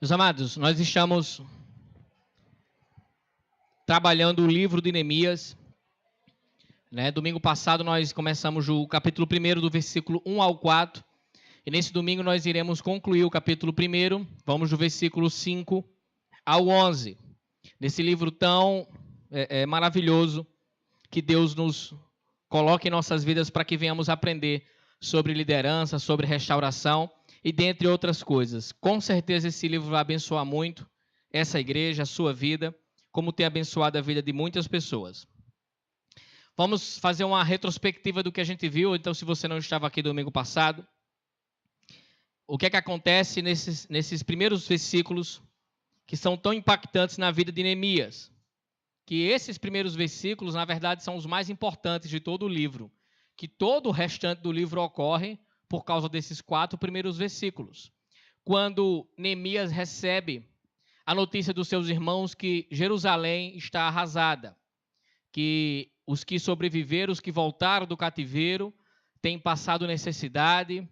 Meus amados, nós estamos trabalhando o livro de Neemias. Domingo passado nós começamos o capítulo 1 do versículo 1 ao 4. E nesse domingo nós iremos concluir o capítulo 1. Vamos do versículo 5 ao 11. Nesse livro tão maravilhoso que Deus nos coloca em nossas vidas para que venhamos aprender sobre liderança, sobre restauração e dentre outras coisas. Com certeza esse livro vai abençoar muito essa igreja, a sua vida, como tem abençoado a vida de muitas pessoas. Vamos fazer uma retrospectiva do que a gente viu. Então, se você não estava aqui domingo passado, o que é que acontece nesses primeiros versículos que são tão impactantes na vida de Neemias? Que esses primeiros versículos, na verdade, são os mais importantes de todo o livro. Que todo o restante do livro ocorre por causa desses 4 primeiros versículos. Quando Neemias recebe a notícia dos seus irmãos que Jerusalém está arrasada, que os que sobreviveram, os que voltaram do cativeiro, têm passado necessidade,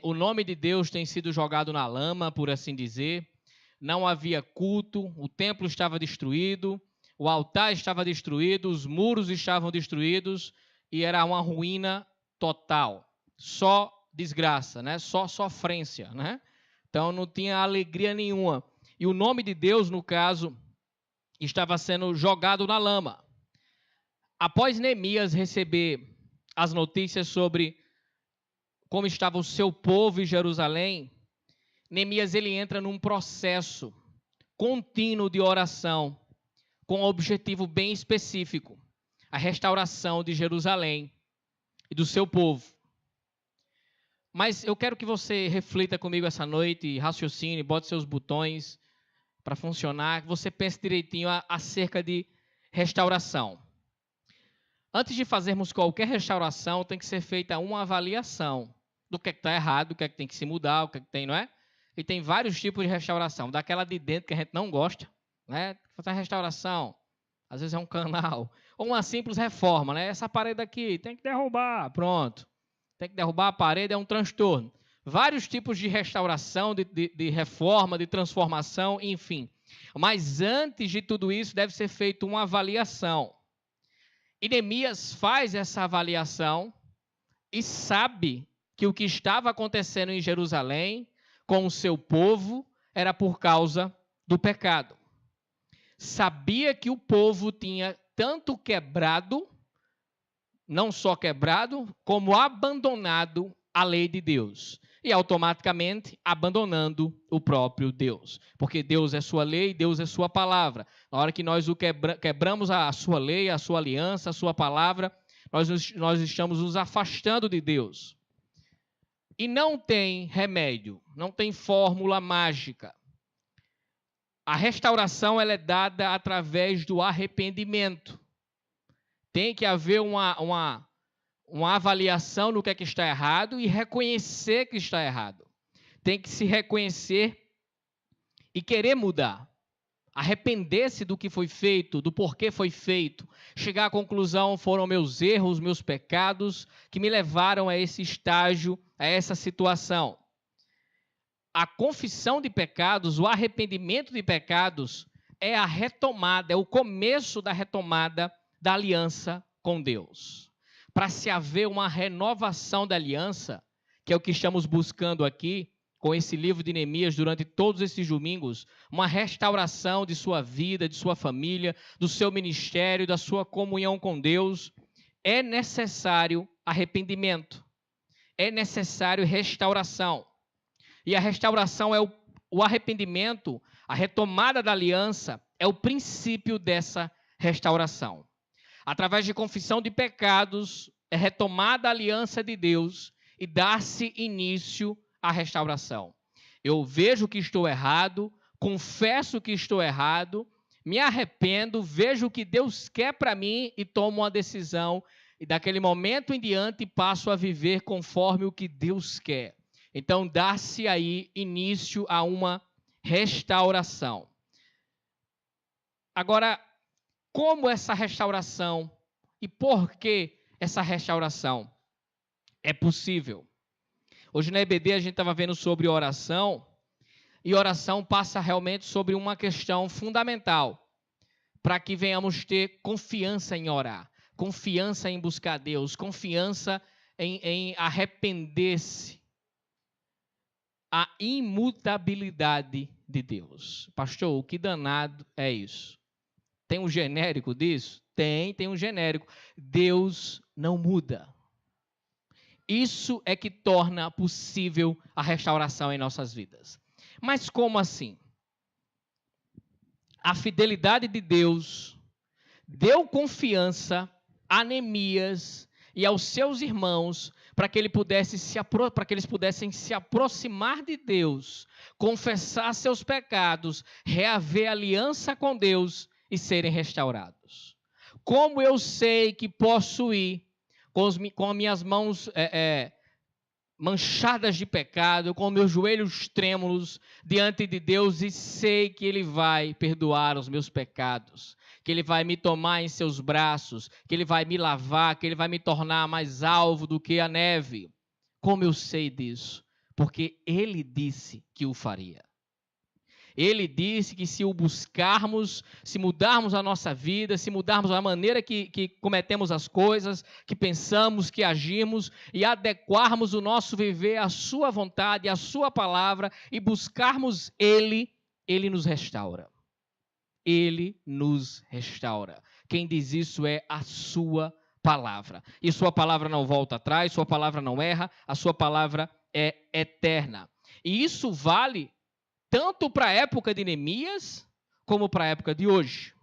o nome de Deus tem sido jogado na lama, por assim dizer, não havia culto, o templo estava destruído, o altar estava destruído, os muros estavam destruídos e era uma ruína total. Só desgraça, só sofrência. Então não tinha alegria nenhuma. E o nome de Deus, no caso, estava sendo jogado na lama. Após Neemias receber as notícias sobre como estava o seu povo em Jerusalém, Neemias ele entra num processo contínuo de oração com um objetivo bem específico, a restauração de Jerusalém e do seu povo. Mas eu quero que você reflita comigo essa noite, raciocine, bote seus botões para funcionar, que você pense direitinho acerca de restauração. Antes de fazermos qualquer restauração, tem que ser feita uma avaliação do que está errado, o que é que tem que se mudar, o que é que tem, não é? E tem vários tipos de restauração. Daquela de dentro que a gente não gosta, fazer restauração, às vezes é um canal, ou uma simples reforma, Essa parede aqui tem que derrubar, pronto. Tem que derrubar a parede, é um transtorno. Vários tipos de restauração, de reforma, de transformação, enfim. Mas antes de tudo isso, deve ser feita uma avaliação. E Neemias faz essa avaliação e sabe que o que estava acontecendo em Jerusalém com o seu povo era por causa do pecado. Sabia que o povo tinha tanto quebrado, não só quebrado, como abandonado a lei de Deus. E automaticamente abandonando o próprio Deus. Porque Deus é sua lei, Deus é sua palavra. Na hora que nós quebramos a sua lei, a sua aliança, a sua palavra, nós estamos nos afastando de Deus. E não tem remédio, não tem fórmula mágica. A restauração ela é dada através do arrependimento. Tem que haver uma avaliação do que é que está errado e reconhecer que está errado. Tem que se reconhecer e querer mudar. Arrepender-se do que foi feito, do porquê foi feito. Chegar à conclusão, foram meus erros, meus pecados que me levaram a esse estágio, a essa situação. A confissão de pecados, o arrependimento de pecados é a retomada, é o começo da retomada da aliança com Deus. Para se haver uma renovação da aliança, que é o que estamos buscando aqui, com esse livro de Neemias durante todos esses domingos, uma restauração de sua vida, de sua família, do seu ministério, da sua comunhão com Deus, é necessário arrependimento, é necessário restauração. E a restauração é o arrependimento, a retomada da aliança, é o princípio dessa restauração. Através de confissão de pecados, é retomada a aliança de Deus e dá-se início à restauração. Eu vejo que estou errado, confesso que estou errado, me arrependo, vejo o que Deus quer para mim e tomo uma decisão. E daquele momento em diante passo a viver conforme o que Deus quer. Então dá-se aí início a uma restauração. Agora, como essa restauração e por que essa restauração é possível? Hoje na EBD a gente estava vendo sobre oração e oração passa realmente sobre uma questão fundamental para que venhamos ter confiança em orar, confiança em buscar Deus, confiança em arrepender-se. A imutabilidade de Deus. Pastor, o que danado é isso? Tem um genérico disso? Tem um genérico. Deus não muda. Isso é que torna possível a restauração em nossas vidas. Mas como assim? A fidelidade de Deus deu confiança a Neemias e aos seus irmãos para que eles pudessem se aproximar de Deus, confessar seus pecados, reaver aliança com Deus e serem restaurados. Como eu sei que posso ir com as minhas mãos manchadas de pecado, com meus joelhos trêmulos diante de Deus e sei que Ele vai perdoar os meus pecados, que Ele vai me tomar em seus braços, que Ele vai me lavar, que Ele vai me tornar mais alvo do que a neve. Como eu sei disso? Porque Ele disse que o faria. Ele disse que se o buscarmos, se mudarmos a nossa vida, se mudarmos a maneira que cometemos as coisas, que pensamos, que agimos, e adequarmos o nosso viver à sua vontade, à sua palavra, e buscarmos Ele, Ele nos restaura. Ele nos restaura. Quem diz isso é a sua palavra. E sua palavra não volta atrás, sua palavra não erra, a sua palavra é eterna. E isso vale tanto para a época de Neemias, como para a época de hoje.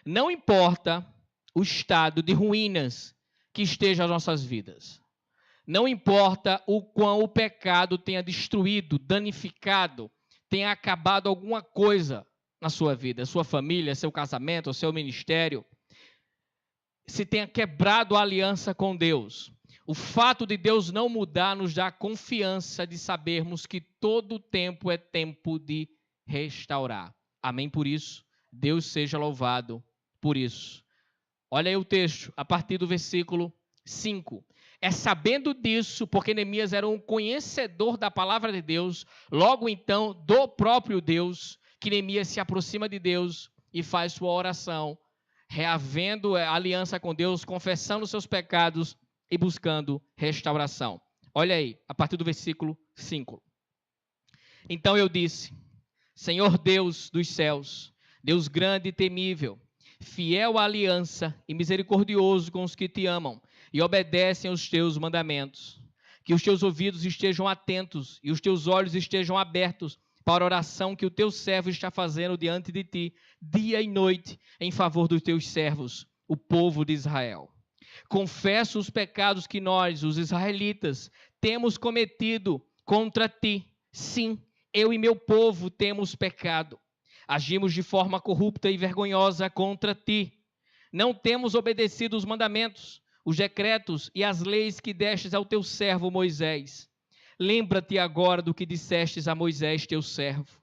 Não importa o estado de ruínas que esteja as nossas vidas. Não importa o quão o pecado tenha destruído, danificado, tenha acabado alguma coisa na sua vida, sua família, seu casamento, seu ministério. Se tenha quebrado a aliança com Deus. O fato de Deus não mudar nos dá confiança de sabermos que todo tempo é tempo de restaurar. Amém por isso? Deus seja louvado por isso. Olha aí o texto, a partir do versículo 5. É sabendo disso, porque Neemias era um conhecedor da palavra de Deus, logo então, do próprio Deus, que Neemias se aproxima de Deus e faz sua oração, reavendo a aliança com Deus, confessando seus pecados e buscando restauração. Olha aí, a partir do versículo 5. Então eu disse, Senhor Deus dos céus, Deus grande e temível, fiel à aliança e misericordioso com os que te amam e obedecem aos teus mandamentos, que os teus ouvidos estejam atentos e os teus olhos estejam abertos para a oração que o teu servo está fazendo diante de ti, dia e noite, em favor dos teus servos, o povo de Israel. Confesso os pecados que nós, os israelitas, temos cometido contra ti. Sim, eu e meu povo temos pecado. Agimos de forma corrupta e vergonhosa contra ti. Não temos obedecido os mandamentos, os decretos e as leis que destes ao teu servo Moisés. Lembra-te agora do que dissestes a Moisés, teu servo.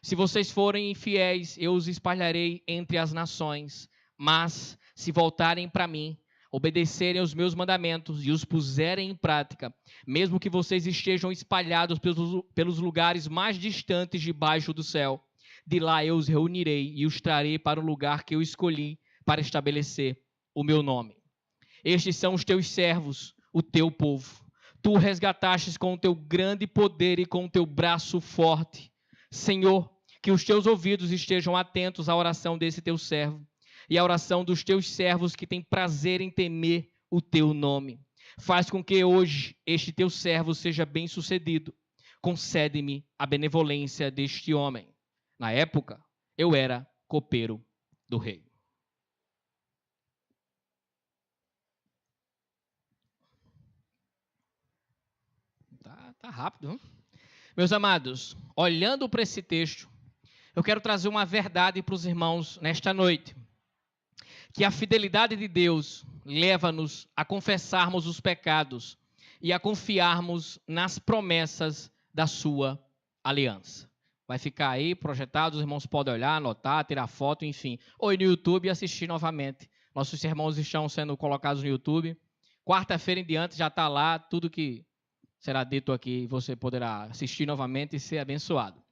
Se vocês forem infiéis, eu os espalharei entre as nações. Mas, se voltarem para mim, obedecerem aos meus mandamentos e os puserem em prática, mesmo que vocês estejam espalhados pelos lugares mais distantes debaixo do céu, de lá eu os reunirei e os trarei para o lugar que eu escolhi para estabelecer o meu nome. Estes são os teus servos, o teu povo. Tu o resgatastes com o teu grande poder e com o teu braço forte. Senhor, que os teus ouvidos estejam atentos à oração desse teu servo e à oração dos teus servos que têm prazer em temer o teu nome. Faz com que hoje este teu servo seja bem-sucedido. Concede-me a benevolência deste homem. Na época, eu era copeiro do rei. Tá rápido, hein? Meus amados, olhando para esse texto, eu quero trazer uma verdade para os irmãos nesta noite. Que a fidelidade de Deus leva-nos a confessarmos os pecados e a confiarmos nas promessas da sua aliança. Vai ficar aí projetado, os irmãos podem olhar, anotar, tirar foto, enfim. Ou ir no YouTube e assistir novamente. Nossos sermões estão sendo colocados no YouTube. Quarta-feira em diante já está lá tudo que será dito aqui. Você poderá assistir novamente e ser abençoado.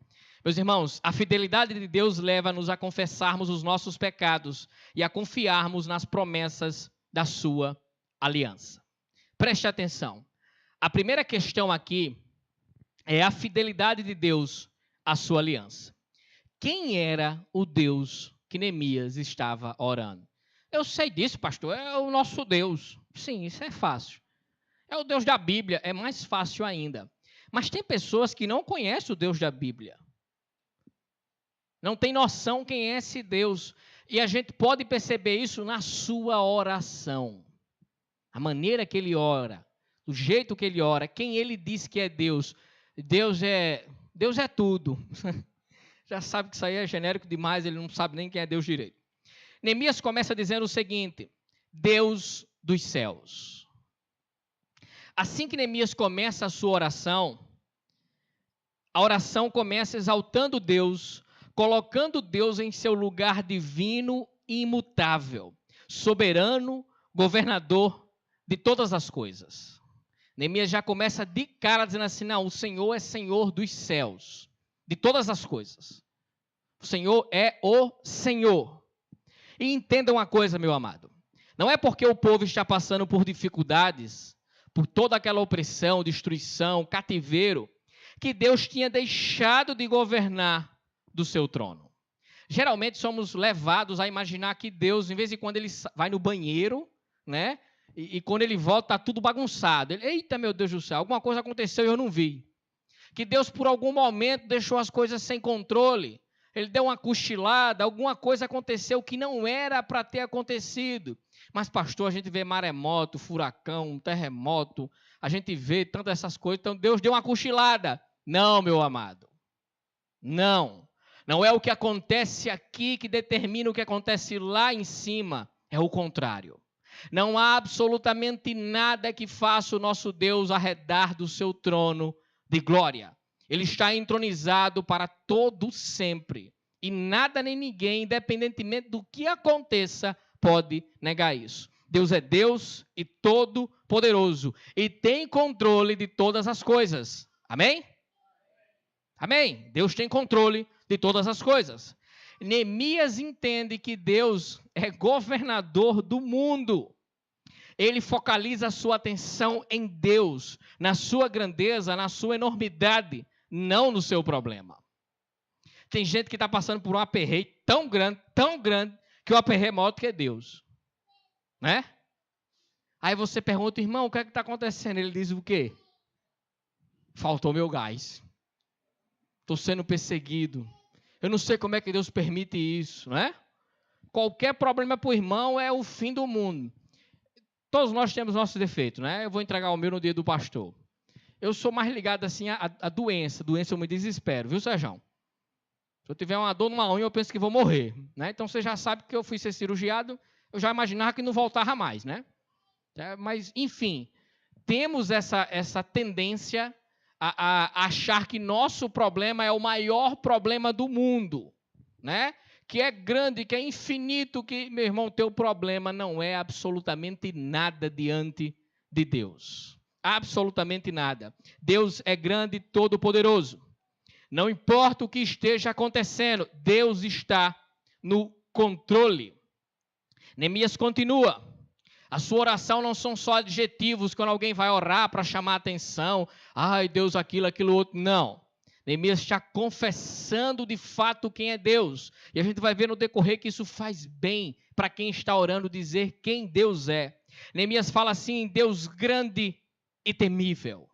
Meus irmãos, a fidelidade de Deus leva-nos a confessarmos os nossos pecados e a confiarmos nas promessas da sua aliança. Preste atenção. A primeira questão aqui é a fidelidade de Deus à sua aliança. Quem era o Deus que Neemias estava orando? Eu sei disso, pastor, é o nosso Deus. Sim, isso é fácil. É o Deus da Bíblia, é mais fácil ainda. Mas tem pessoas que não conhecem o Deus da Bíblia. Não tem noção quem é esse Deus. E a gente pode perceber isso na sua oração. A maneira que ele ora, o jeito que ele ora, quem ele diz que é Deus. Deus é tudo. Já sabe que isso aí é genérico demais, ele não sabe nem quem é Deus direito. Neemias começa dizendo o seguinte: Deus dos céus. Assim que Neemias começa a sua oração, a oração começa exaltando Deus, colocando Deus em seu lugar divino e imutável, soberano, governador de todas as coisas. Neemias já começa de cara dizendo assim: não, o Senhor é Senhor dos céus, de todas as coisas. O Senhor é o Senhor. E entenda uma coisa, meu amado. Não é porque o povo está passando por dificuldades, por toda aquela opressão, destruição, cativeiro, que Deus tinha deixado de governar do seu trono. Geralmente somos levados a imaginar que Deus, em vez de quando ele vai no banheiro, né? E quando ele volta, está tudo bagunçado. Eita, meu Deus do céu, alguma coisa aconteceu e eu não vi. Que Deus, por algum momento, deixou as coisas sem controle. Ele deu uma cochilada, alguma coisa aconteceu que não era para ter acontecido. Mas, pastor, a gente vê maremoto, furacão, terremoto, a gente vê tantas essas coisas, então Deus deu uma cochilada. Não, meu amado. Não. Não é o que acontece aqui que determina o que acontece lá em cima. É o contrário. Não há absolutamente nada que faça o nosso Deus arredar do seu trono de glória. Ele está entronizado para todo sempre. E nada nem ninguém, independentemente do que aconteça, pode negar isso. Deus é Deus e todo poderoso. E tem controle de todas as coisas. Amém? Amém? Deus tem controle de todas as coisas. Neemias entende que Deus é governador do mundo. Ele focaliza a sua atenção em Deus, na sua grandeza, na sua enormidade, não no seu problema. Tem gente que está passando por um aperreio tão grande, que o aperreio é maior do que Deus. Né? Aí você pergunta, irmão, o que é que está acontecendo? Ele diz o quê? Faltou meu gás. Estou sendo perseguido. Eu não sei como é que Deus permite isso, né? Qualquer problema para o irmão é o fim do mundo. Todos nós temos nossos defeitos, né? Eu vou entregar o meu no dia do pastor. Eu sou mais ligado assim à doença. Doença eu me desespero, viu, Sérgio? Se eu tiver uma dor numa unha, eu penso que vou morrer, né? Então você já sabe que eu fui ser cirurgiado, eu já imaginava que não voltava mais, né? Mas, enfim, temos essa tendência a achar que nosso problema é o maior problema do mundo, né? Que é grande, que é infinito, que, meu irmão, teu problema não é absolutamente nada diante de Deus. Absolutamente nada. Deus é grande e todo-poderoso. Não importa o que esteja acontecendo, Deus está no controle. Neemias continua. A sua oração não são só adjetivos, quando alguém vai orar para chamar a atenção. Ai, Deus, aquilo, outro. Não. Neemias está confessando de fato quem é Deus. E a gente vai ver no decorrer que isso faz bem para quem está orando dizer quem Deus é. Neemias fala assim, Deus grande e temível.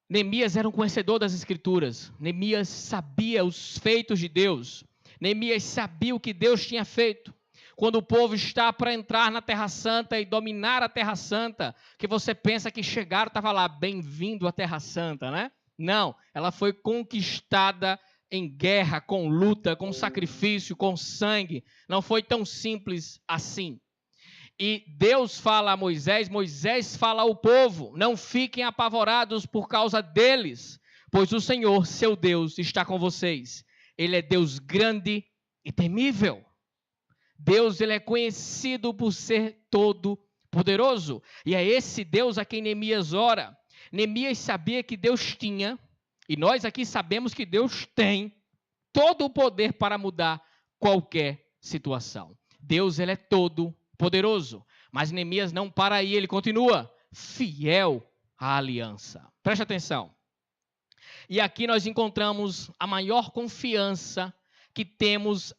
Neemias era um conhecedor das Escrituras. Neemias sabia os feitos de Deus. Neemias sabia o que Deus tinha feito. Quando o povo está para entrar na Terra Santa e dominar a Terra Santa, que você pensa que chegaram, estava lá, bem-vindo à Terra Santa, né? Não, ela foi conquistada em guerra, com luta, com sacrifício, com sangue. Não foi tão simples assim. E Deus fala a Moisés, Moisés fala ao povo, não fiquem apavorados por causa deles, pois o Senhor, seu Deus, está com vocês. Ele é Deus grande e temível. Deus, ele é conhecido por ser todo-poderoso. E é esse Deus a quem Neemias ora. Neemias sabia que Deus tinha E nós aqui sabemos que Deus tem todo o poder para mudar qualquer situação. Deus, ele é todo poderoso. Mas Neemias não para aí, ele continua fiel à aliança. Preste atenção. E aqui nós encontramos a maior confiança que temos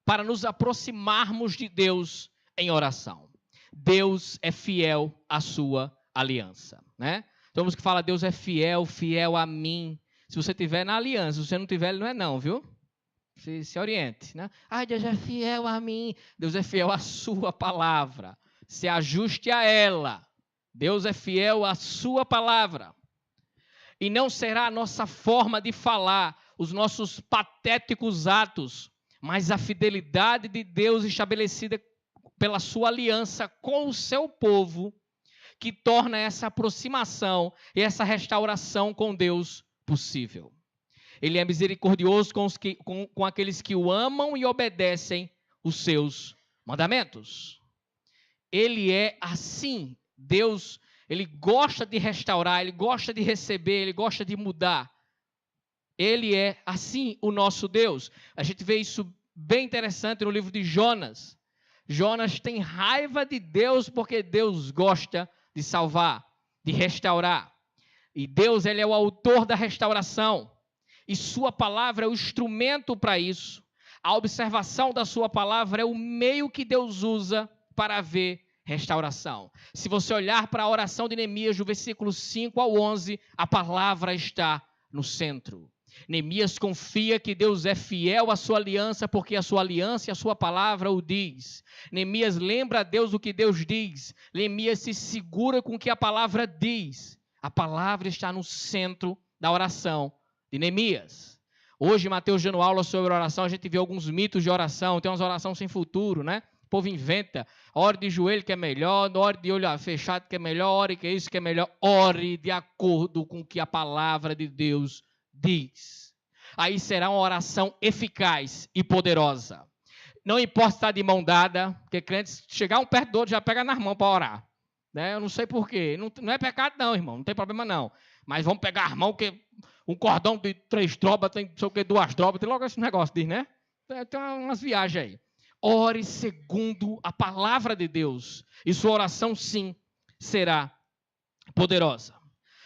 para nos aproximarmos de Deus em oração. Deus é fiel à sua aliança, né? Temos que falar, Deus é fiel, fiel a mim. Se você tiver na aliança, se você não tiver, ele não é não, viu? Se oriente, né? Deus é fiel a mim. Deus é fiel à sua palavra. Se ajuste a ela. Deus é fiel à sua palavra. E não será a nossa forma de falar, os nossos patéticos atos, mas a fidelidade de Deus estabelecida pela sua aliança com o seu povo, que torna essa aproximação e essa restauração com Deus possível. Ele é misericordioso com aqueles que o amam e obedecem os seus mandamentos. Ele é assim. Deus, ele gosta de restaurar, ele gosta de receber, ele gosta de mudar. Ele é assim o nosso Deus. A gente vê isso bem interessante no livro de Jonas. Jonas tem raiva de Deus porque Deus gosta de salvar, de restaurar. E Deus, ele é o autor da restauração. E sua palavra é o instrumento para isso. A observação da sua palavra é o meio que Deus usa para haver restauração. Se você olhar para a oração de Neemias, do versículo 5 ao 11, a palavra está no centro. Neemias confia que Deus é fiel à sua aliança, porque a sua aliança e a sua palavra o diz. Neemias lembra a Deus o que Deus diz. Neemias se segura com o que a palavra diz. A palavra está no centro da oração de Neemias. Hoje, Mateus dando aula sobre oração, a gente vê alguns mitos de oração. Tem umas orações sem futuro, né? O povo inventa. Ore de joelho que é melhor, ore de olho fechado que é melhor, ore que é isso que é melhor. Ore de acordo com o que a palavra de Deus diz. Aí será uma oração eficaz e poderosa. Não importa se está de mão dada, porque crentes chegar um perto do outro já pega nas mãos para orar. Né? Eu não sei porquê. Não é pecado não, irmão. Não tem problema não. Mas vamos pegar as mãos, que um cordão de 3 dobras, tem não sei o que, 2 dobras, tem logo esse negócio, diz, né? Tem umas viagens aí. Ore segundo a palavra de Deus. E sua oração, sim, será poderosa.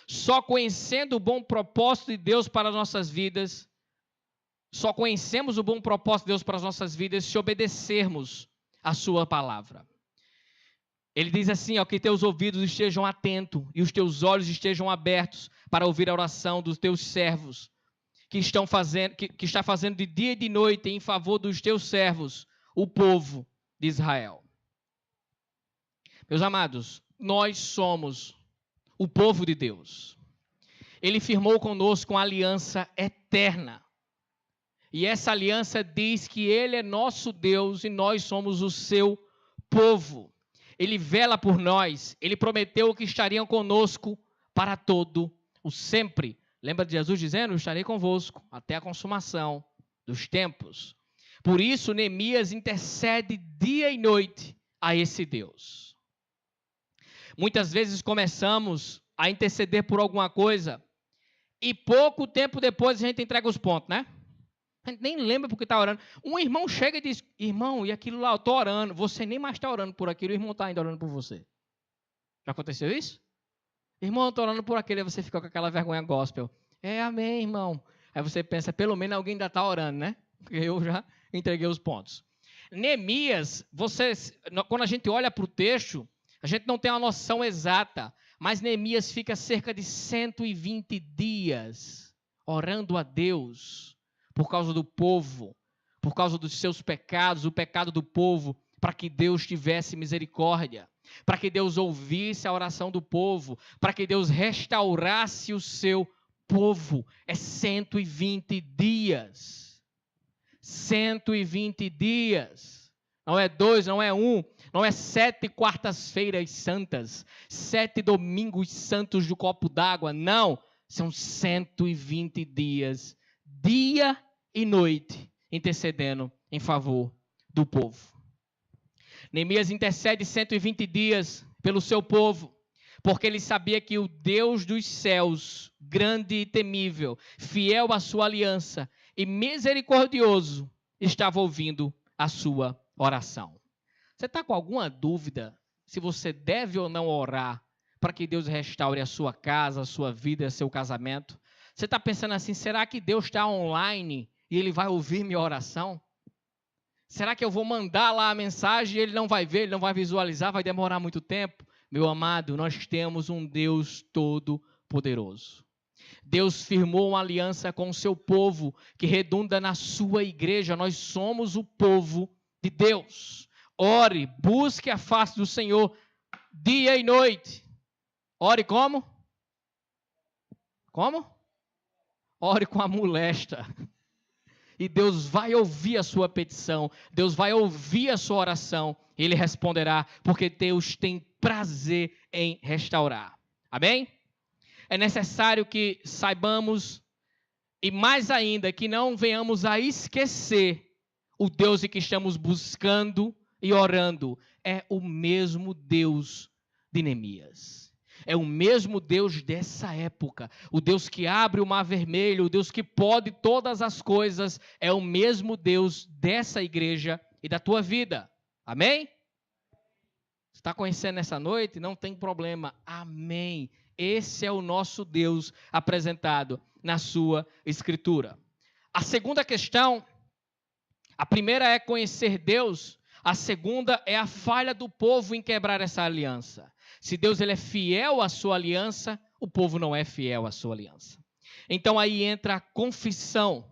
Só conhecendo o bom propósito de Deus para as nossas vidas, só conhecemos o bom propósito de Deus para as nossas vidas se obedecermos a sua palavra. Ele diz assim, ó, que teus ouvidos estejam atentos e os teus olhos estejam abertos para ouvir a oração dos teus servos, que está fazendo de dia e de noite em favor dos teus servos, o povo de Israel. Meus amados, nós somos o povo de Deus. Ele firmou conosco uma aliança eterna. E essa aliança diz que Ele é nosso Deus e nós somos o seu povo. Ele vela por nós. Ele prometeu que estariam conosco para todo o sempre. Lembra de Jesus dizendo, eu estarei convosco até a consumação dos tempos. Por isso, Neemias intercede dia e noite a esse Deus. Muitas vezes começamos a interceder por alguma coisa e pouco tempo depois a gente entrega os pontos, né? A gente nem lembra porque está orando. Um irmão chega e diz, irmão, e aquilo lá, eu estou orando. Você nem mais está orando por aquilo, o irmão está ainda orando por você. Já aconteceu isso? Irmão, eu estou orando por aquilo, e você fica com aquela vergonha gospel. Amém, irmão. Aí você pensa, pelo menos alguém ainda está orando, né? Porque eu já entreguei os pontos. Neemias, quando a gente olha para o texto, a gente não tem uma noção exata, mas Neemias fica cerca de 120 dias orando a Deus por causa do povo, por causa dos seus pecados, o pecado do povo, para que Deus tivesse misericórdia, para que Deus ouvisse a oração do povo, para que Deus restaurasse o seu povo. É 120 dias. 120 dias. Não é 2, não é 1, não é 7 quartas-feiras santas, 7 domingos santos do copo d'água. Não, são 120 dias, dia e noite, intercedendo em favor do povo. Neemias intercede 120 dias pelo seu povo, porque ele sabia que o Deus dos céus, grande e temível, fiel à sua aliança e misericordioso, estava ouvindo a sua oração. Você está com alguma dúvida se você deve ou não orar para que Deus restaure a sua casa, a sua vida, seu casamento? Você está pensando assim, será que Deus está online e Ele vai ouvir minha oração? Será que eu vou mandar lá a mensagem e Ele não vai ver, Ele não vai visualizar, vai demorar muito tempo? Meu amado, nós temos um Deus todo-poderoso. Deus firmou uma aliança com o seu povo, que redunda na sua igreja. Nós somos o povo de Deus. Ore, busque a face do Senhor dia e noite. Ore como? Como? Ore com a molesta. E Deus vai ouvir a sua petição. Deus vai ouvir a sua oração. Ele responderá, porque Deus tem prazer em restaurar. Amém? É necessário que saibamos, e mais ainda, que não venhamos a esquecer o Deus em que estamos buscando e orando. É o mesmo Deus de Neemias. É o mesmo Deus dessa época. O Deus que abre o mar vermelho, o Deus que pode todas as coisas. É o mesmo Deus dessa igreja e da tua vida. Amém? Você está conhecendo essa noite? Não tem problema. Amém. Esse é o nosso Deus apresentado na sua Escritura. A segunda questão, a primeira é conhecer Deus, a segunda é a falha do povo em quebrar essa aliança. Se Deus ele é fiel à sua aliança, o povo não é fiel à sua aliança. Então aí entra a confissão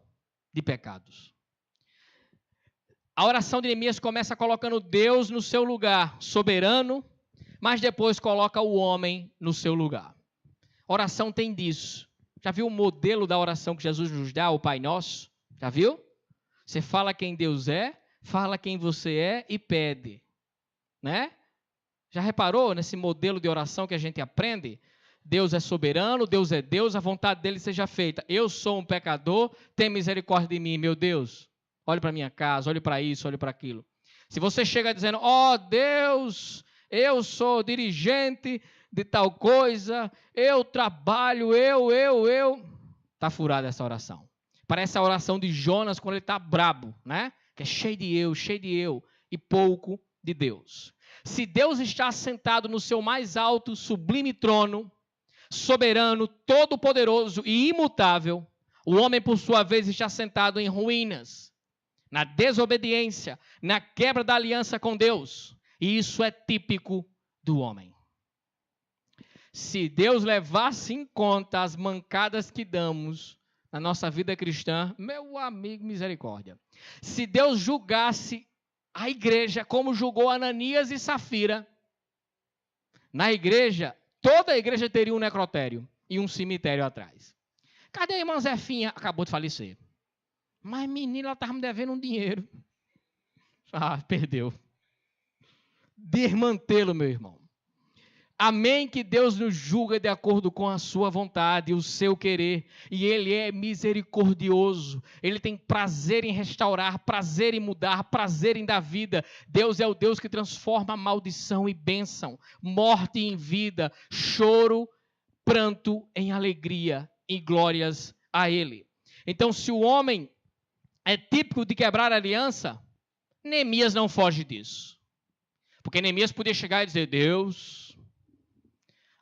de pecados. A oração de Neemias começa colocando Deus no seu lugar, soberano, mas depois coloca o homem no seu lugar. A oração tem disso. Já viu o modelo da oração que Jesus nos dá, o Pai Nosso? Já viu? Você fala quem Deus é, fala quem você é e pede. Né? Já reparou nesse modelo de oração que a gente aprende? Deus é soberano, Deus é Deus, a vontade dele seja feita. Eu sou um pecador, tem misericórdia de mim, meu Deus. Olhe para a minha casa, olhe para isso, olhe para aquilo. Se você chega dizendo, ó Deus, eu sou dirigente de tal coisa, eu trabalho, está furada essa oração. Parece a oração de Jonas quando ele está brabo, né? Que é cheio de eu, e pouco de Deus. Se Deus está assentado no seu mais alto, sublime trono, soberano, todo-poderoso e imutável, o homem, por sua vez, está sentado em ruínas, na desobediência, na quebra da aliança com Deus. E isso é típico do homem. Se Deus levasse em conta as mancadas que damos na nossa vida cristã, meu amigo, misericórdia. Se Deus julgasse a igreja como julgou Ananias e Safira, na igreja, toda a igreja teria um necrotério e um cemitério atrás. Cadê a irmã Zefinha? Acabou de falecer. Mas menina, ela estava me devendo um dinheiro. Ah, perdeu. Desmantê-lo, meu irmão. Amém que Deus nos julga de acordo com a sua vontade e o seu querer. E Ele é misericordioso. Ele tem prazer em restaurar, prazer em mudar, prazer em dar vida. Deus é o Deus que transforma maldição em bênção, morte em vida, choro, pranto em alegria e glórias a Ele. Então, se o homem é típico de quebrar a aliança, Neemias não foge disso. Porque Neemias podia chegar e dizer, Deus,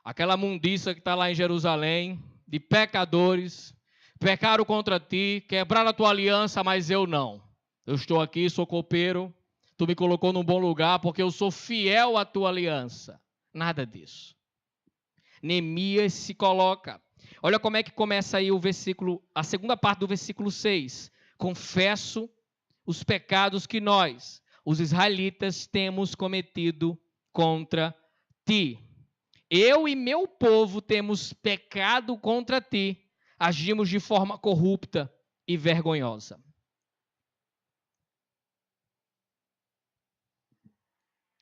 aquela mundiça que está lá em Jerusalém, de pecadores, pecaram contra ti, quebraram a tua aliança, mas eu não. Eu estou aqui, sou copeiro, tu me colocou num bom lugar porque eu sou fiel à tua aliança. Nada disso. Neemias se coloca. Olha como é que começa aí o versículo, a segunda parte do versículo 6. Confesso os pecados que nós, os israelitas, temos cometido contra ti. Eu e meu povo temos pecado contra ti, agimos de forma corrupta e vergonhosa.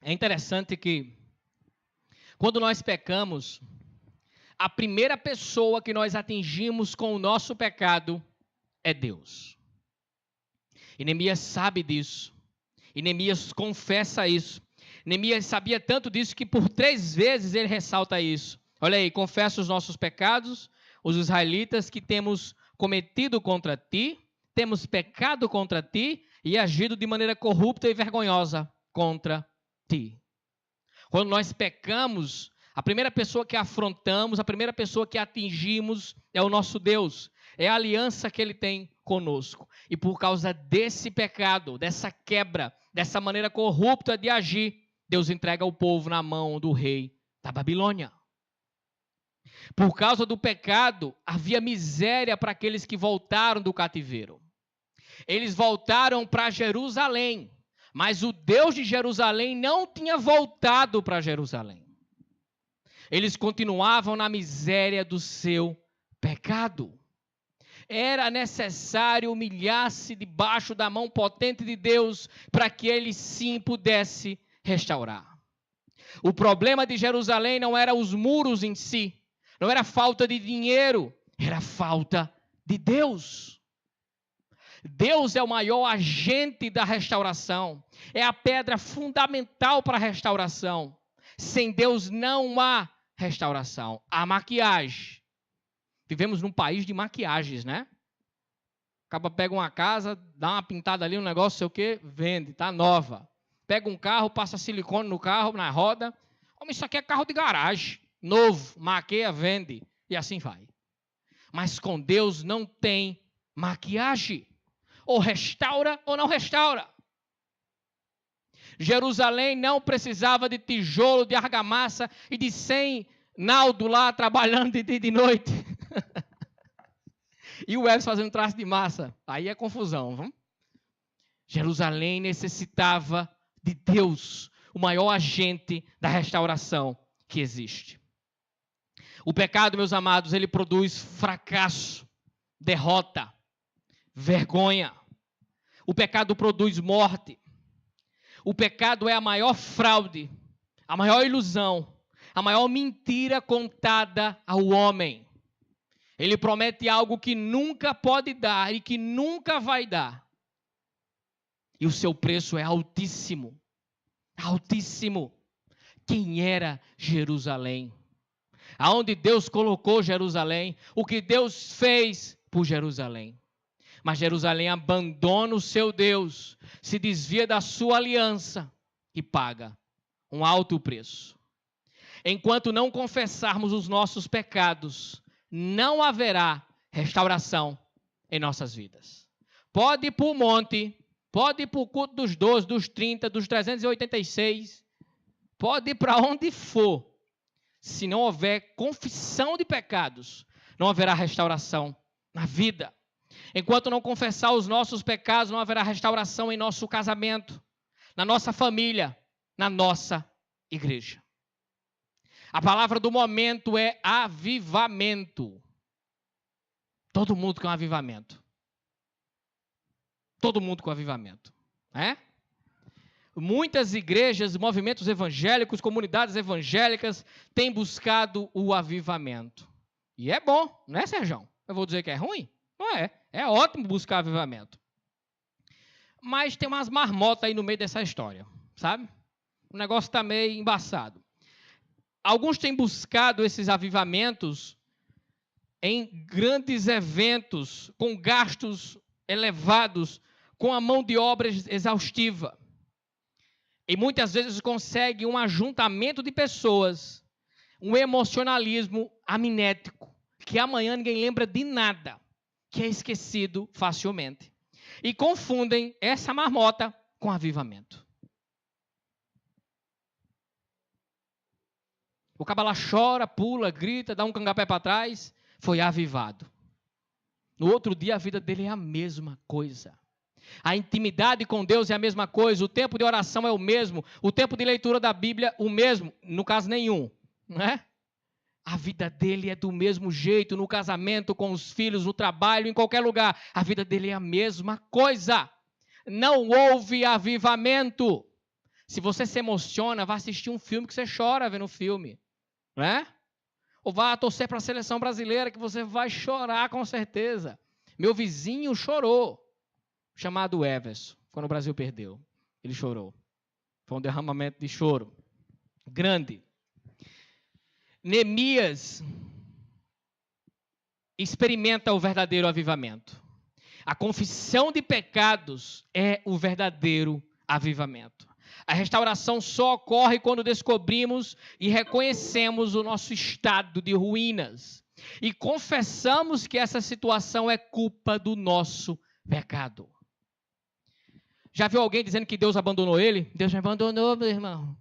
É interessante que, quando nós pecamos, a primeira pessoa que nós atingimos com o nosso pecado é Deus. E Neemias sabe disso. E Neemias confessa isso. Neemias sabia tanto disso que por 3 vezes ele ressalta isso. Olha aí, confessa os nossos pecados, os israelitas, que temos cometido contra ti, temos pecado contra ti e agido de maneira corrupta e vergonhosa contra ti. Quando nós pecamos, a primeira pessoa que afrontamos, a primeira pessoa que atingimos é o nosso Deus. É a aliança que Ele tem conosco. E por causa desse pecado, dessa quebra, dessa maneira corrupta de agir, Deus entrega o povo na mão do rei da Babilônia. Por causa do pecado, havia miséria para aqueles que voltaram do cativeiro. Eles voltaram para Jerusalém, mas o Deus de Jerusalém não tinha voltado para Jerusalém. Eles continuavam na miséria do seu pecado. Era necessário humilhar-se debaixo da mão potente de Deus para que Ele sim pudesse restaurar. O problema de Jerusalém não era os muros em si, não era falta de dinheiro, era falta de Deus. Deus é o maior agente da restauração, é a pedra fundamental para a restauração. Sem Deus não há restauração, há maquiagem. Vivemos num país de maquiagens, né? Acaba pega uma casa, dá uma pintada ali, um negócio, sei o quê, vende, tá nova. Pega um carro, passa silicone no carro, na roda. Homem, isso aqui é carro de garagem, novo, maqueia, vende, e assim vai. Mas com Deus não tem maquiagem. Ou restaura ou não restaura. Jerusalém não precisava de tijolo, de argamassa e de 100 naldo lá trabalhando de dia e de noite. E o Elvis fazendo traço de massa. Aí é confusão. Viu? Jerusalém necessitava de Deus, o maior agente da restauração que existe. O pecado, meus amados, ele produz fracasso, derrota, vergonha. O pecado produz morte. O pecado é a maior fraude, a maior ilusão, a maior mentira contada ao homem. Ele promete algo que nunca pode dar e que nunca vai dar. E o seu preço é altíssimo. Altíssimo. Quem era Jerusalém? Aonde Deus colocou Jerusalém? O que Deus fez por Jerusalém? Mas Jerusalém abandona o seu Deus, se desvia da sua aliança e paga um alto preço. Enquanto não confessarmos os nossos pecados, não haverá restauração em nossas vidas. Pode ir para o monte, pode ir para o culto dos 12, dos 30, dos 386, pode ir para onde for. Se não houver confissão de pecados, não haverá restauração na vida. Enquanto não confessar os nossos pecados, não haverá restauração em nosso casamento, na nossa família, na nossa igreja. A palavra do momento é avivamento. Todo mundo com avivamento. Todo mundo com avivamento. É? Muitas igrejas, movimentos evangélicos, comunidades evangélicas têm buscado o avivamento. E é bom, não é, Sérgio? Eu vou dizer que é ruim? Não é. É ótimo buscar avivamento. Mas tem umas marmotas aí no meio dessa história, sabe? O negócio está meio embaçado. Alguns têm buscado esses avivamentos em grandes eventos, com gastos elevados, com a mão de obra exaustiva. E muitas vezes consegue um ajuntamento de pessoas, um emocionalismo amnético, que amanhã ninguém lembra de nada, que é esquecido facilmente. E confundem essa marmota com avivamento. O cabala chora, pula, grita, dá um cangapé para trás, foi avivado. No outro dia a vida dele é a mesma coisa. A intimidade com Deus é a mesma coisa, o tempo de oração é o mesmo, o tempo de leitura da Bíblia o mesmo, no caso nenhum, não é? A vida dele é do mesmo jeito, no casamento, com os filhos, no trabalho, em qualquer lugar. A vida dele é a mesma coisa. Não houve avivamento. Se você se emociona, vá assistir um filme que você chora vendo o filme. Não é? Ou vá torcer para a seleção brasileira que você vai chorar com certeza. Meu vizinho chorou, chamado Everson, quando o Brasil perdeu. Ele chorou. Foi um derramamento de choro grande. Neemias experimenta o verdadeiro avivamento. A confissão de pecados é o verdadeiro avivamento. A restauração só ocorre quando descobrimos e reconhecemos o nosso estado de ruínas e confessamos que essa situação é culpa do nosso pecado. Já viu alguém dizendo que Deus abandonou ele? Deus me abandonou, meu irmão.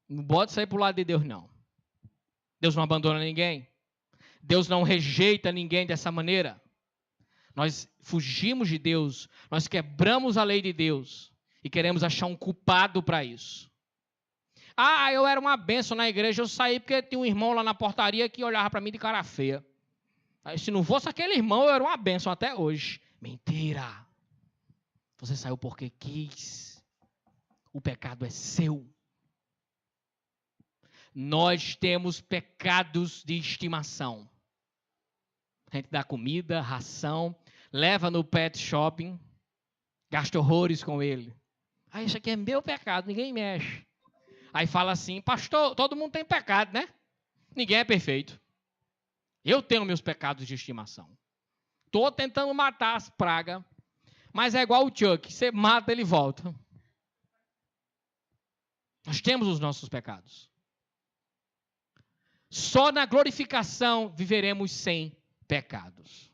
Não pode sair para o lado de Deus, não. Deus não abandona ninguém. Deus não rejeita ninguém dessa maneira. Nós fugimos de Deus, nós quebramos a lei de Deus e queremos achar um culpado para isso. Ah, eu era uma bênção na igreja, eu saí porque tinha um irmão lá na portaria que olhava para mim de cara feia. Aí, se não fosse aquele irmão, eu era uma bênção até hoje. Mentira! Você saiu porque quis. O pecado é seu. Nós temos pecados de estimação. A gente dá comida, ração, leva no pet shopping, gasta horrores com ele. Ah, isso aqui é meu pecado, ninguém mexe. Aí fala assim, pastor, todo mundo tem pecado, né? Ninguém é perfeito. Eu tenho meus pecados de estimação. Estou tentando matar as pragas, mas é igual o Chuck, você mata, ele volta. Nós temos os nossos pecados. Só na glorificação viveremos sem pecados.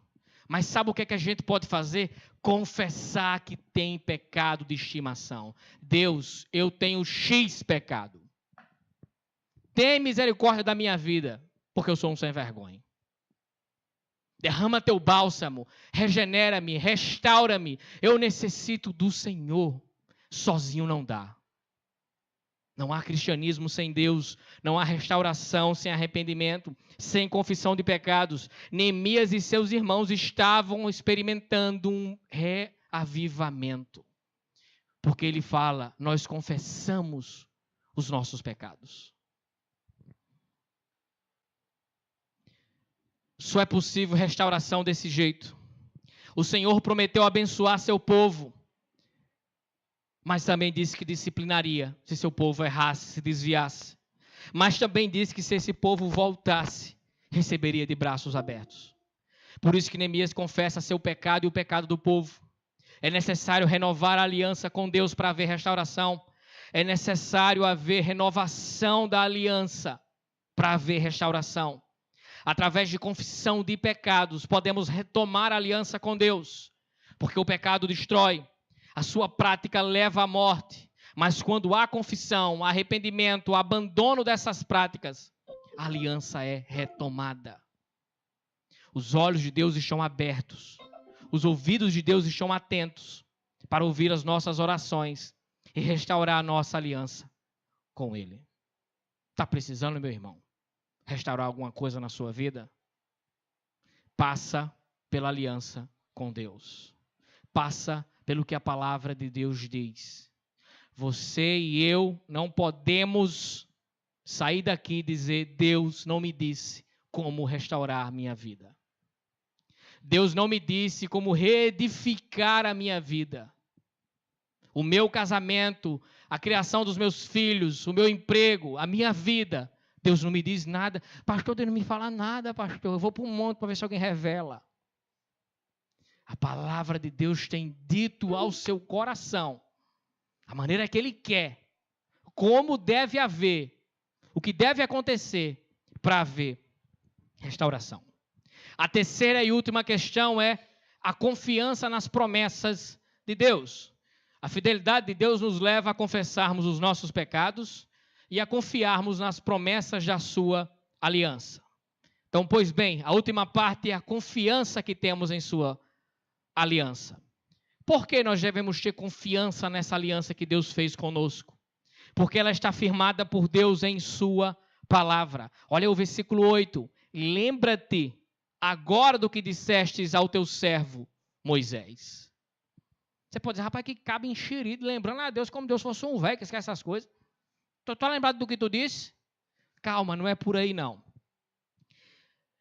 Mas sabe o que é que a gente pode fazer? Confessar que tem pecado de estimação. Deus, eu tenho X pecado. Tem misericórdia da minha vida, porque eu sou um sem vergonha. Derrama teu bálsamo, regenera-me, restaura-me. Eu necessito do Senhor. Sozinho não dá. Não há cristianismo sem Deus, não há restauração sem arrependimento, sem confissão de pecados. Neemias e seus irmãos estavam experimentando um reavivamento. Porque ele fala, nós confessamos os nossos pecados. Só é possível restauração desse jeito. O Senhor prometeu abençoar seu povo, mas também disse que disciplinaria se seu povo errasse, se desviasse. Mas também disse que se esse povo voltasse, receberia de braços abertos. Por isso que Neemias confessa seu pecado e o pecado do povo. É necessário renovar a aliança com Deus para haver restauração. É necessário haver renovação da aliança para haver restauração. Através de confissão de pecados, podemos retomar a aliança com Deus, porque o pecado destrói, a sua prática leva à morte, mas quando há confissão, arrependimento, abandono dessas práticas, a aliança é retomada. Os olhos de Deus estão abertos, os ouvidos de Deus estão atentos para ouvir as nossas orações e restaurar a nossa aliança com Ele. Está precisando, meu irmão? Restaurar alguma coisa na sua vida? Passa pela aliança com Deus. Passa pelo que a palavra de Deus diz. Você e eu não podemos sair daqui e dizer, Deus não me disse como restaurar minha vida. Deus não me disse como reedificar a minha vida. O meu casamento, a criação dos meus filhos, o meu emprego, a minha vida. Deus não me diz nada. Pastor, Deus não me fala nada, pastor. Eu vou para um monte para ver se alguém revela. A palavra de Deus tem dito ao seu coração a maneira que Ele quer, como deve haver, o que deve acontecer para haver restauração. A terceira e última questão é a confiança nas promessas de Deus. A fidelidade de Deus nos leva a confessarmos os nossos pecados e a confiarmos nas promessas da sua aliança. Então, pois bem, a última parte é a confiança que temos em sua aliança. Por que nós devemos ter confiança nessa aliança que Deus fez conosco? Porque ela está firmada por Deus em sua palavra. Olha o versículo 8. Lembra-te agora do que dissestes ao teu servo Moisés. Você pode dizer, rapaz, que cabe enxerido, lembrando a Deus como Deus fosse um velho que esquece essas coisas. Tu está lembrado do que tu disse? Calma, não é por aí não.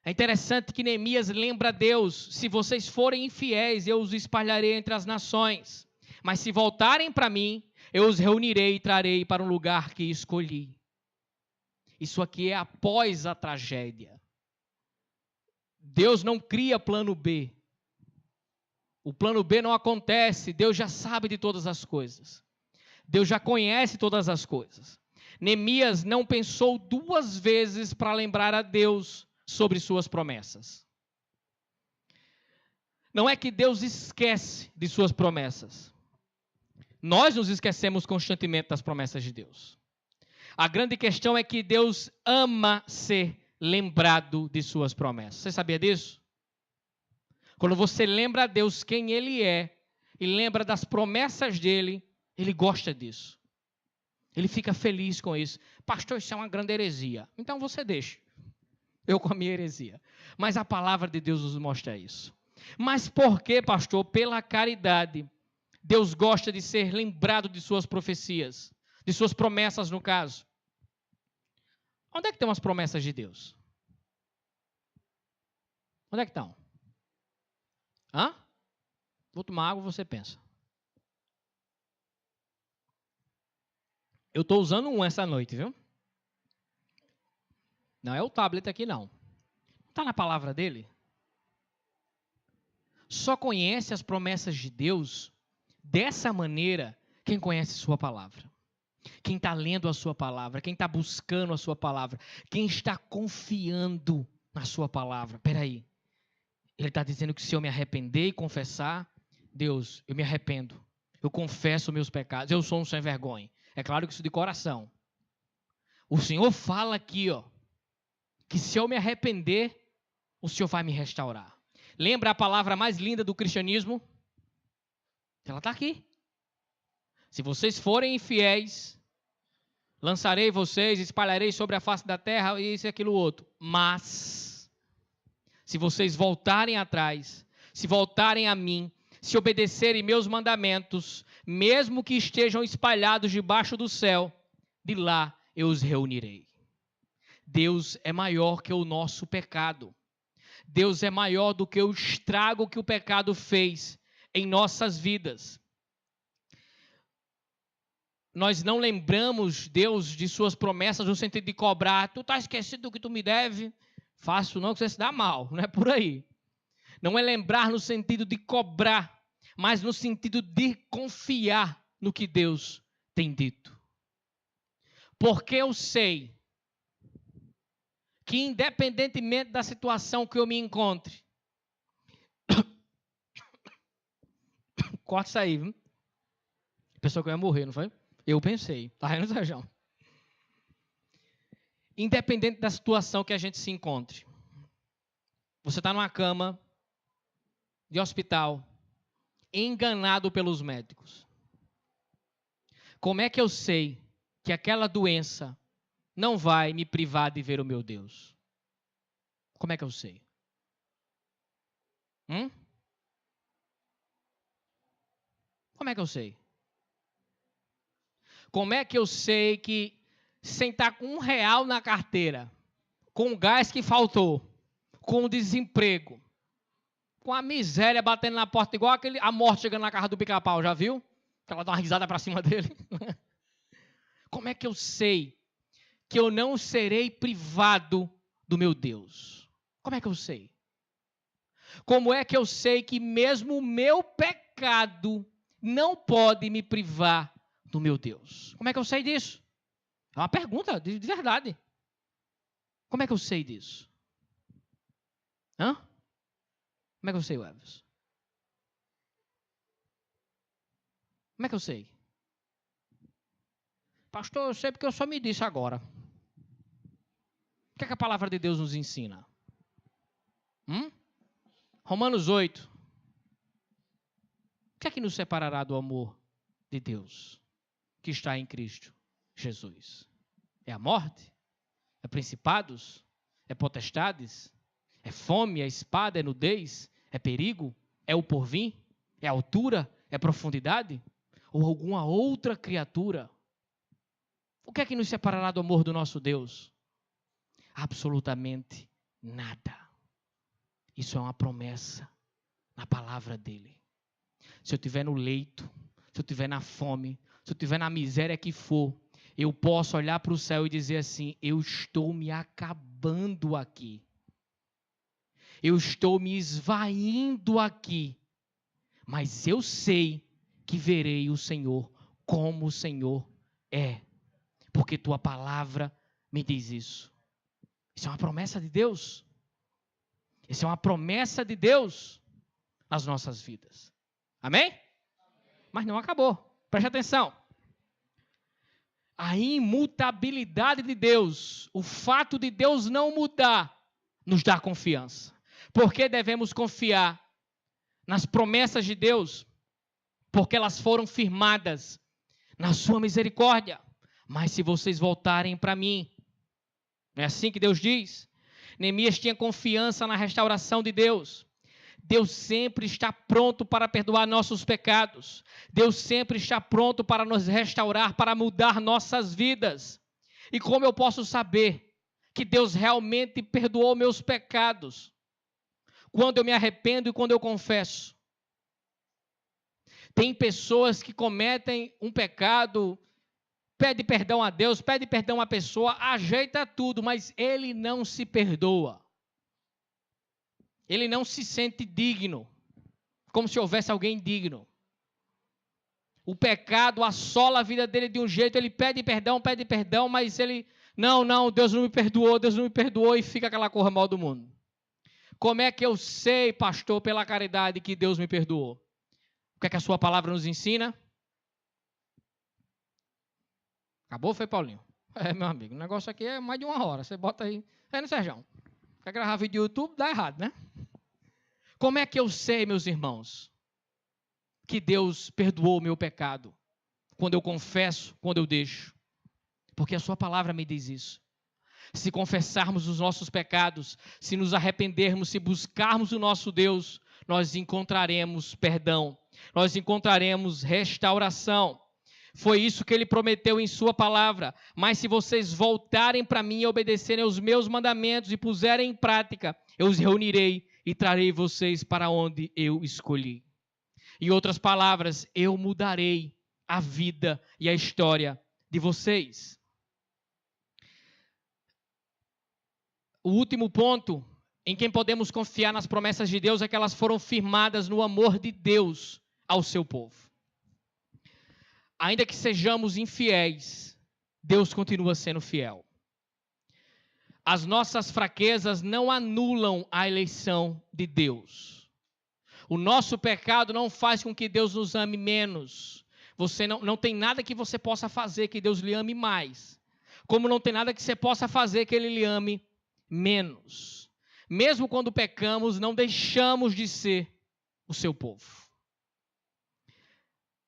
É interessante que Neemias lembra a Deus, se vocês forem infiéis, eu os espalharei entre as nações. Mas se voltarem para mim Eu os reunirei e trarei para um lugar que escolhi. Isso aqui é após a tragédia. Deus não cria plano B. O plano B não acontece. Deus já sabe de todas as coisas. Deus já conhece todas as coisas. Neemias não pensou duas vezes para lembrar a Deus sobre suas promessas. Não é que Deus esquece de suas promessas. Nós nos esquecemos constantemente das promessas de Deus. A grande questão é que Deus ama ser lembrado de suas promessas. Você sabia disso? Quando você lembra a Deus quem Ele é e lembra das promessas dEle, Ele gosta disso. Ele fica feliz com isso. Pastor, isso é uma grande heresia. Então você deixa. Eu com a minha heresia. Mas a palavra de Deus nos mostra isso. Mas por que, pastor? Pela caridade. Deus gosta de ser lembrado de suas profecias. De suas promessas, no caso. Onde é que estão as promessas de Deus? Onde é que estão? Hã? Vou tomar água, você pensa. Eu estou usando um essa noite, viu? Não é o tablet aqui, não. Está na palavra dele? Só conhece as promessas de Deus dessa maneira quem conhece sua palavra. Quem está lendo a sua palavra, quem está buscando a sua palavra, quem está confiando na sua palavra. Espera aí. Ele está dizendo que se eu me arrepender e confessar, Deus, eu me arrependo. Eu confesso meus pecados. Eu sou um sem vergonha. É claro que isso de coração. O Senhor fala aqui, ó, que se eu me arrepender, o Senhor vai me restaurar. Lembra a palavra mais linda do cristianismo? Ela está aqui. Se vocês forem infiéis, lançarei vocês, espalharei sobre a face da terra, isso e aquilo outro. Mas, se vocês voltarem atrás, se voltarem a mim, se obedecerem meus mandamentos, mesmo que estejam espalhados debaixo do céu, de lá eu os reunirei. Deus é maior que o nosso pecado. Deus é maior do que o estrago que o pecado fez em nossas vidas. Nós não lembramos Deus de suas promessas no sentido de cobrar. Tu está esquecido do que tu me deve? Faço não, que você se dá mal. Não é por aí. Não é lembrar no sentido de cobrar, mas no sentido de confiar no que Deus tem dito. Porque eu sei que independentemente da situação que eu me encontre, corta isso aí, viu? Pensou que eu ia morrer, não foi? Eu pensei, tá aí no Sérgio. Independente da situação que a gente se encontre, você está numa cama de hospital, enganado pelos médicos. Como é que eu sei que aquela doença não vai me privar de ver o meu Deus? Como é que eu sei? Como é que eu sei? Como é que eu sei que sem estar com R$1 na carteira, com o gás que faltou, com o desemprego, com a miséria batendo na porta, igual a morte chegando na casa do Pica-Pau, já viu? Que ela dá uma risada para cima dele. Como é que eu sei que eu não serei privado do meu Deus? Como é que eu sei? Como é que eu sei que mesmo o meu pecado não pode me privar do meu Deus? Como é que eu sei disso? É uma pergunta de verdade. Como é que eu sei disso? Como é que eu sei, Everson? Como é que eu sei? Pastor, eu sei porque o senhor me disse agora. O que é que a palavra de Deus nos ensina? Romanos 8. O que é que nos separará do amor de Deus que está em Cristo Jesus? É a morte? É principados? É potestades? É fome? É espada? É nudez? É perigo? É o porvir? É altura? É profundidade? Ou alguma outra criatura? O que é que nos separará do amor do nosso Deus? Absolutamente nada. Isso é uma promessa na palavra dele. Se eu estiver no leito, se eu estiver na fome, se eu estiver na miséria que for, eu posso olhar para o céu e dizer assim: eu estou me acabando aqui. Eu estou me esvaindo aqui. Mas eu sei que verei o Senhor como o Senhor é. Porque tua palavra me diz isso. Isso é uma promessa de Deus. Isso é uma promessa de Deus nas nossas vidas. Amém? Mas não acabou. Preste atenção. A imutabilidade de Deus, o fato de Deus não mudar, nos dá confiança. Porque devemos confiar nas promessas de Deus? Porque elas foram firmadas na sua misericórdia. Mas se vocês voltarem para mim, não é assim que Deus diz? Neemias tinha confiança na restauração de Deus. Deus sempre está pronto para perdoar nossos pecados. Deus sempre está pronto para nos restaurar, para mudar nossas vidas. E como eu posso saber que Deus realmente perdoou meus pecados? Quando eu me arrependo e quando eu confesso. Tem pessoas que cometem um pecado, pede perdão a Deus, pede perdão à pessoa, ajeita tudo, mas ele não se perdoa. Ele não se sente digno, como se houvesse alguém digno. O pecado assola a vida dele de um jeito, ele pede perdão, mas ele, não, Deus não me perdoou, e fica aquela cor mal do mundo. Como é que eu sei, pastor, pela caridade, que Deus me perdoou? O que é que a sua palavra nos ensina? Acabou, foi, Paulinho? É, meu amigo, o negócio aqui é mais de 1 hora. Você bota aí. É, no Sérgio. Quer gravar vídeo do YouTube? Dá errado, né? Como é que eu sei, meus irmãos, que Deus perdoou o meu pecado? Quando eu confesso, quando eu deixo. Porque a sua palavra me diz isso. Se confessarmos os nossos pecados, se nos arrependermos, se buscarmos o nosso Deus, nós encontraremos perdão, nós encontraremos restauração. Foi isso que ele prometeu em sua palavra. Mas se vocês voltarem para mim e obedecerem aos meus mandamentos e puserem em prática, eu os reunirei e trarei vocês para onde eu escolhi. Em outras palavras, eu mudarei a vida e a história de vocês. O último ponto em quem podemos confiar nas promessas de Deus é que elas foram firmadas no amor de Deus ao seu povo. Ainda que sejamos infiéis, Deus continua sendo fiel. As nossas fraquezas não anulam a eleição de Deus. O nosso pecado não faz com que Deus nos ame menos. Você não tem nada que você possa fazer que Deus lhe ame mais. Como não tem nada que você possa fazer que Ele lhe ame menos. Mesmo quando pecamos, não deixamos de ser o seu povo.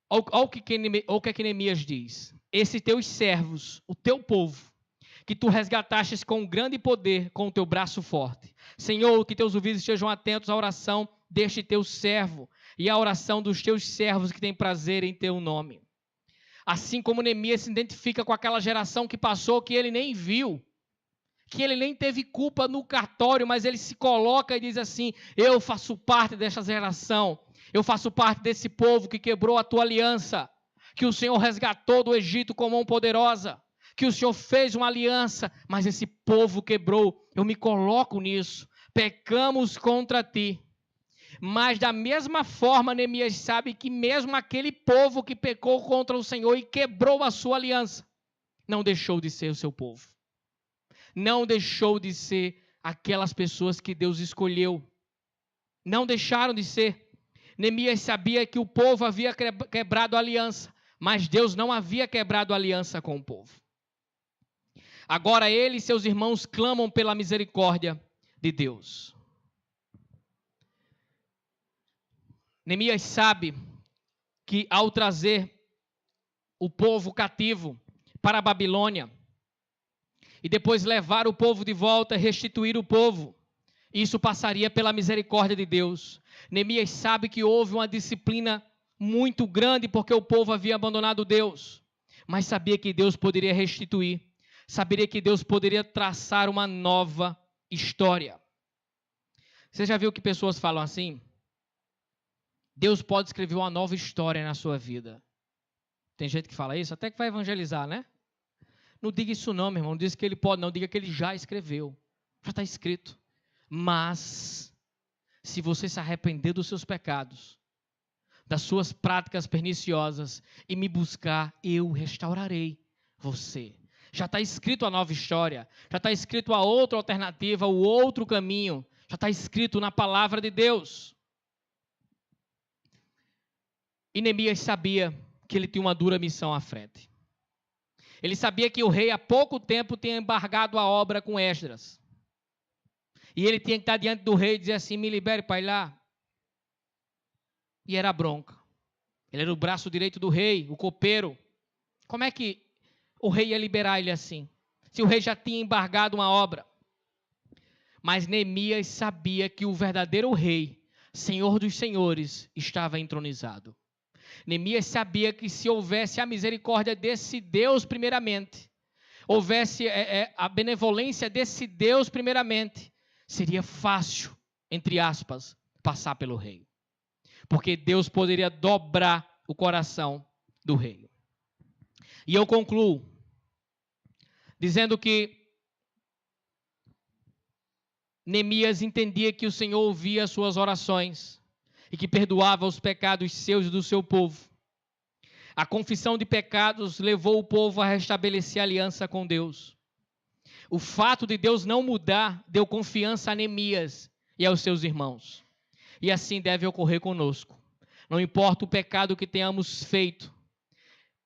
Olha o que Neemias diz. Esses teus servos, o teu povo, que tu resgatastes com grande poder, com o teu braço forte. Senhor, que teus ouvidos estejam atentos à oração deste teu servo e à oração dos teus servos que têm prazer em teu nome. Assim como Neemias se identifica com aquela geração que passou, que ele nem viu, que ele nem teve culpa no cartório, mas ele se coloca e diz assim: eu faço parte dessa geração, eu faço parte desse povo que quebrou a tua aliança, que o Senhor resgatou do Egito com mão poderosa, que o Senhor fez uma aliança, mas esse povo quebrou, eu me coloco nisso, pecamos contra ti. Mas da mesma forma, Neemias sabe que mesmo aquele povo que pecou contra o Senhor e quebrou a sua aliança, não deixou de ser o seu povo. Não deixou de ser aquelas pessoas que Deus escolheu. Não deixaram de ser. Neemias sabia que o povo havia quebrado a aliança, mas Deus não havia quebrado a aliança com o povo. Agora ele e seus irmãos clamam pela misericórdia de Deus. Neemias sabe que ao trazer o povo cativo para a Babilônia, e depois levar o povo de volta, restituir o povo, isso passaria pela misericórdia de Deus. Neemias sabe que houve uma disciplina muito grande porque o povo havia abandonado Deus, mas sabia que Deus poderia restituir, saberia que Deus poderia traçar uma nova história. Você já viu que pessoas falam assim? Deus pode escrever uma nova história na sua vida. Tem gente que fala isso, até que vai evangelizar, né? Não diga isso não, meu irmão. Não diga que ele pode, não. Diga que ele já escreveu. Já está escrito. Mas, se você se arrepender dos seus pecados, das suas práticas perniciosas e me buscar, eu restaurarei você. Já está escrito a nova história. Já está escrito a outra alternativa, o outro caminho. Já está escrito na palavra de Deus. E Neemias sabia que ele tinha uma dura missão à frente. Ele sabia que o rei há pouco tempo tinha embargado a obra com Esdras. E ele tinha que estar diante do rei e dizer assim, me libere para ir lá. E era bronca. Ele era o braço direito do rei, o copeiro. Como é que o rei ia liberar ele assim? Se o rei já tinha embargado uma obra. Mas Neemias sabia que o verdadeiro rei, Senhor dos senhores, estava entronizado. Neemias sabia que se houvesse a misericórdia desse Deus primeiramente, houvesse a benevolência desse Deus primeiramente, seria fácil, entre aspas, passar pelo rei. Porque Deus poderia dobrar o coração do rei. E eu concluo dizendo que Neemias entendia que o Senhor ouvia as suas orações e que perdoava os pecados seus e do seu povo. A confissão de pecados levou o povo a restabelecer a aliança com Deus. O fato de Deus não mudar deu confiança a Neemias e aos seus irmãos. E assim deve ocorrer conosco. Não importa o pecado que tenhamos feito,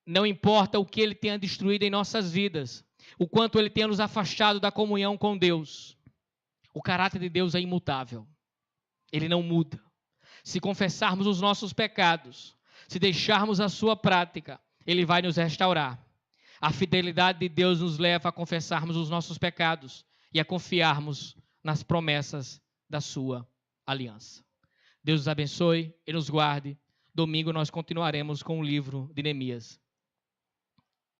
não importa o que ele tenha destruído em nossas vidas, o quanto ele tenha nos afastado da comunhão com Deus. O caráter de Deus é imutável. Ele não muda. Se confessarmos os nossos pecados, se deixarmos a sua prática, ele vai nos restaurar. A fidelidade de Deus nos leva a confessarmos os nossos pecados e a confiarmos nas promessas da sua aliança. Deus nos abençoe e nos guarde. Domingo nós continuaremos com o livro de Neemias.